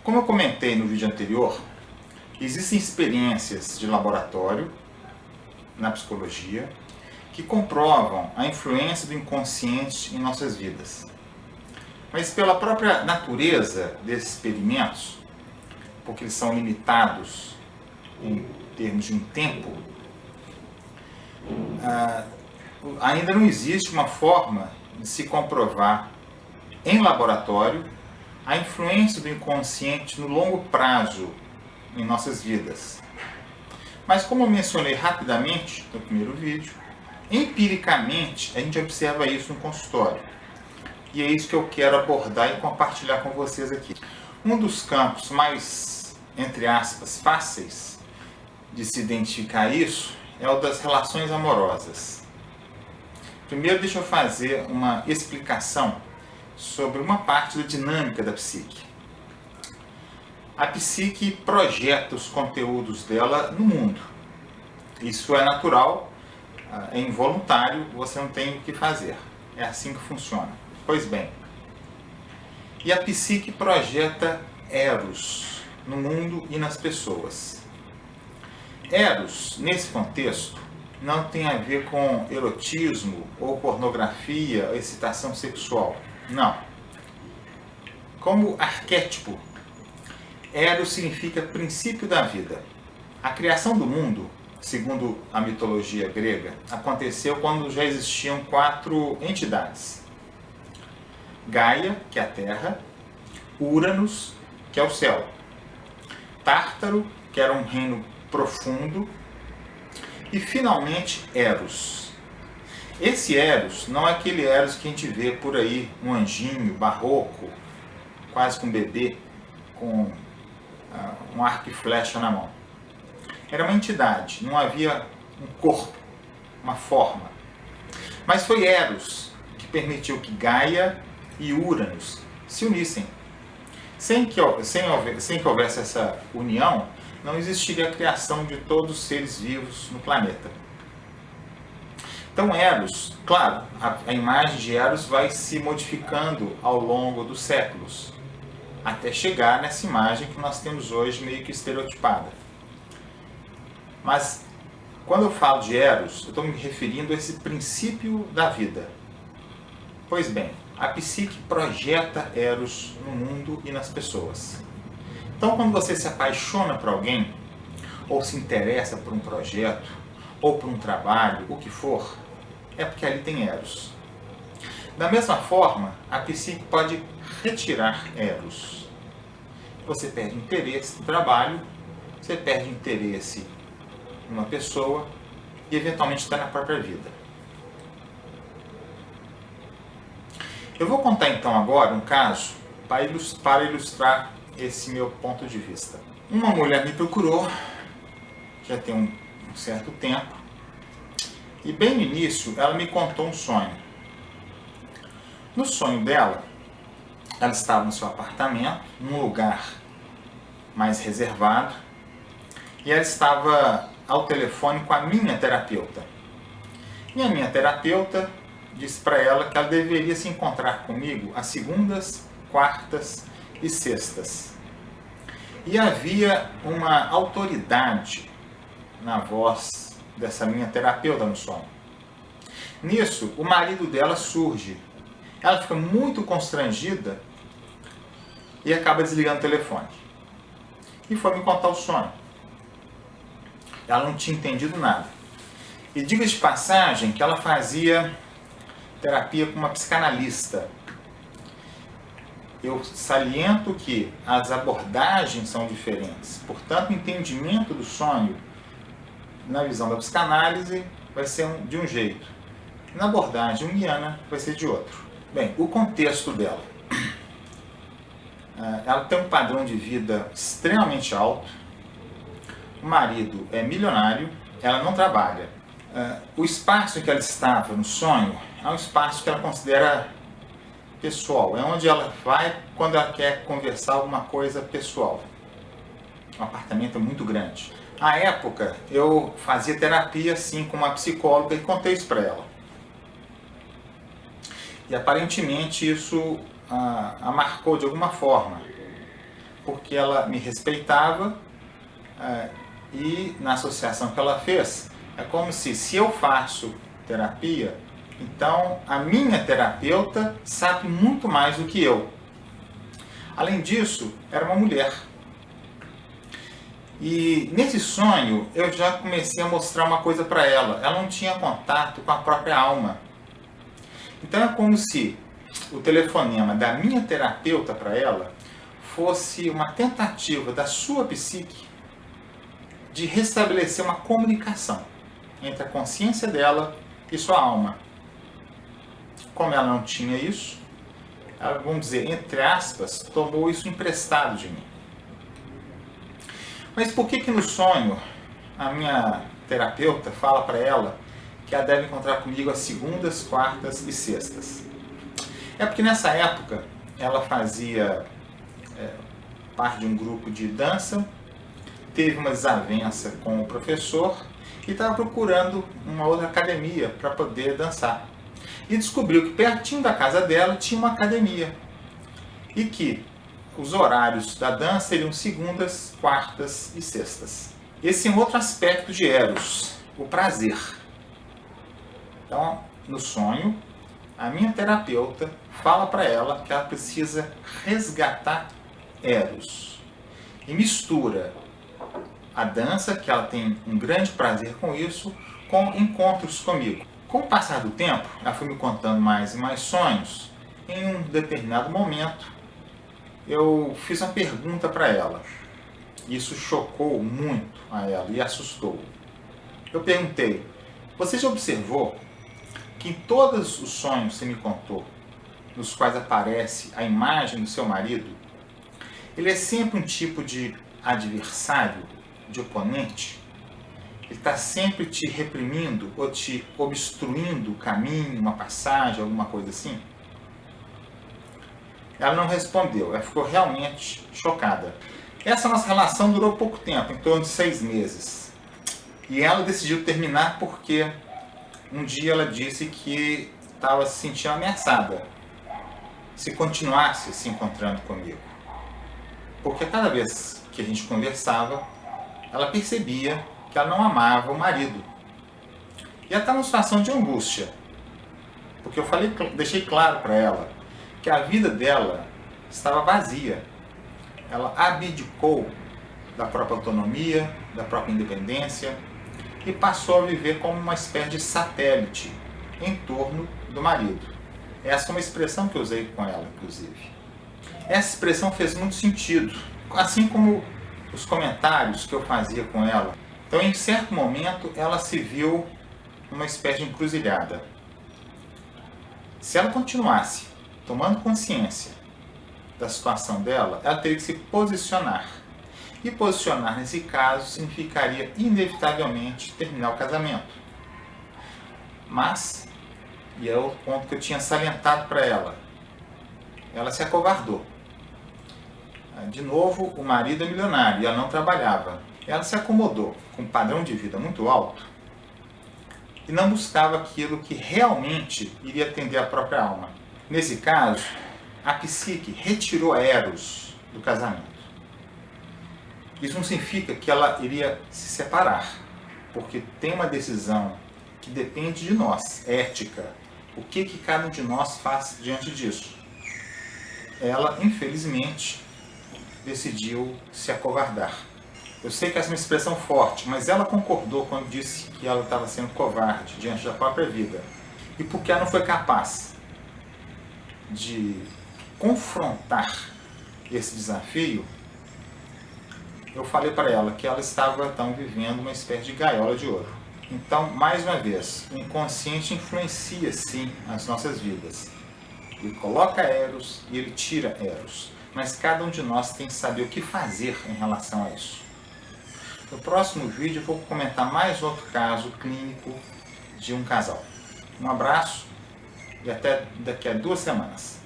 Como eu comentei no vídeo anterior, existem experiências de laboratório na psicologia que comprovam a influência do inconsciente em nossas vidas. Mas pela própria natureza desses experimentos, porque eles são limitados em termos de um tempo, ainda não existe uma forma de se comprovar em laboratório a influência do inconsciente no longo prazo em nossas vidas. Mas como eu mencionei rapidamente no primeiro vídeo, empiricamente a gente observa isso no consultório. E é isso que eu quero abordar e compartilhar com vocês aqui. Um dos campos mais, entre aspas, fáceis de se identificar isso é o das relações amorosas. Primeiro deixa eu fazer uma explicação sobre uma parte da dinâmica da psique. A psique projeta os conteúdos dela no mundo. Isso é natural, é involuntário, você não tem o que fazer. É assim que funciona. Pois bem, e a psique projeta Eros no mundo e nas pessoas. Eros, nesse contexto, não tem a ver com erotismo ou pornografia ou excitação sexual. Não. Como arquétipo, Eros significa princípio da vida. A criação do mundo, segundo a mitologia grega, aconteceu quando já existiam 4 entidades. Gaia, que é a Terra, Uranus, que é o céu, Tártaro, que era um reino profundo, e finalmente Eros. Esse Eros não é aquele Eros que a gente vê por aí, um anjinho barroco, quase com um bebê, com um arco e flecha na mão. Era uma entidade, não havia um corpo, uma forma. Mas foi Eros que permitiu que Gaia e Uranus se unissem. Sem que houvesse essa união, não existiria a criação de todos os seres vivos no planeta. Então Eros, claro, a imagem de Eros vai se modificando ao longo dos séculos, até chegar nessa imagem que nós temos hoje meio que estereotipada. Mas quando eu falo de Eros, eu estou me referindo a esse princípio da vida. Pois bem, a psique projeta Eros no mundo e nas pessoas. Então quando você se apaixona por alguém, ou se interessa por um projeto, ou por um trabalho, o que for, é porque ali tem Eros. Da mesma forma, a psique pode retirar Eros. Você perde interesse no trabalho, você perde interesse em uma pessoa e eventualmente está na própria vida. Eu vou contar então agora um caso para ilustrar esse meu ponto de vista. Uma mulher me procurou, já tem um certo tempo, e bem no início ela me contou um sonho. No sonho dela, ela estava no seu apartamento, num lugar mais reservado, e ela estava ao telefone com a minha terapeuta. E a minha terapeuta disse para ela que ela deveria se encontrar comigo às segundas, quartas e sextas. E havia uma autoridade na voz dessa minha terapeuta no sonho. Nisso, o marido dela surge. Ela fica muito constrangida e acaba desligando o telefone. E foi me contar o sonho. Ela não tinha entendido nada. E diga de passagem que ela fazia terapia com uma psicanalista. Eu saliento que as abordagens são diferentes. Portanto, o entendimento do sonho, na visão da psicanálise, vai ser de um jeito. Na abordagem junguiana, vai ser de outro. Bem, o contexto dela. Ela tem um padrão de vida extremamente alto. O marido é milionário, ela não trabalha. O espaço em que ela estava no sonho é um espaço que ela considera pessoal. É onde ela vai quando ela quer conversar alguma coisa pessoal. Um apartamento muito grande. À época, eu fazia terapia assim com uma psicóloga e contei isso para ela. E aparentemente isso a marcou de alguma forma. Porque porque ela me respeitava e na associação que ela fez, é como se eu faço terapia, então a minha terapeuta sabe muito mais do que eu. Além disso, era uma mulher. E nesse sonho eu já comecei a mostrar uma coisa para ela. Ela não tinha contato com a própria alma. Então é como se o telefonema da minha terapeuta para ela fosse uma tentativa da sua psique de restabelecer uma comunicação entre a consciência dela e sua alma. Como ela não tinha isso, ela, vamos dizer, entre aspas, tomou isso emprestado de mim. Mas por que no sonho a minha terapeuta fala para ela que ela deve encontrar comigo às segundas, quartas e sextas? É porque nessa época ela fazia parte de um grupo de dança, teve uma desavença com o professor e estava procurando uma outra academia para poder dançar. E descobriu que pertinho da casa dela tinha uma academia e que os horários da dança seriam segundas, quartas e sextas. Esse é um outro aspecto de Eros, o prazer. Então, no sonho, a minha terapeuta fala para ela que ela precisa resgatar Eros e mistura a dança, que ela tem um grande prazer com isso, com encontros comigo. Com o passar do tempo, ela foi me contando mais e mais sonhos. Em um determinado momento, eu fiz uma pergunta para ela. Isso chocou muito a ela e assustou. Eu perguntei: você já observou que em todos os sonhos que você me contou, nos quais aparece a imagem do seu marido, ele é sempre um tipo de adversário, de oponente? Ele está sempre te reprimindo ou te obstruindo o caminho, uma passagem, alguma coisa assim? Ela não respondeu, ela ficou realmente chocada. Essa nossa relação durou pouco tempo, em torno de 6 meses. E ela decidiu terminar porque um dia ela disse que estava se sentindo ameaçada se continuasse se encontrando comigo. Porque cada vez que a gente conversava, ela percebia que ela não amava o marido. E ela estava numa situação de angústia. Porque eu deixei claro para ela que a vida dela estava vazia. Ela abdicou da própria autonomia, da própria independência e passou a viver como uma espécie de satélite em torno do marido. Essa é uma expressão que eu usei com ela, inclusive. Essa expressão fez muito sentido, assim como os comentários que eu fazia com ela. Então, em certo momento, ela se viu numa espécie de encruzilhada. Se ela continuasse tomando consciência da situação dela, ela teria que se posicionar. E posicionar, nesse caso, significaria, inevitavelmente, terminar o casamento. Mas, e é o ponto que eu tinha salientado para ela se acovardou. De novo, o marido é milionário e ela não trabalhava. Ela se acomodou com um padrão de vida muito alto e não buscava aquilo que realmente iria atender a própria alma. Nesse caso, a psique retirou Eros do casamento. Isso não significa que ela iria se separar, porque tem uma decisão que depende de nós, ética. O que cada um de nós faz diante disso? Ela, infelizmente, decidiu se acovardar. Eu sei que essa é uma expressão forte, mas ela concordou quando disse que ela estava sendo covarde diante da própria vida. E porque ela não foi capaz de confrontar esse desafio, eu falei para ela que ela estava então vivendo uma espécie de gaiola de ouro. Então, mais uma vez, o inconsciente influencia sim as nossas vidas. Ele coloca Eros e ele tira Eros. Mas cada um de nós tem que saber o que fazer em relação a isso. No próximo vídeo eu vou comentar mais outro caso clínico de um casal. Um abraço e até daqui a 2 semanas.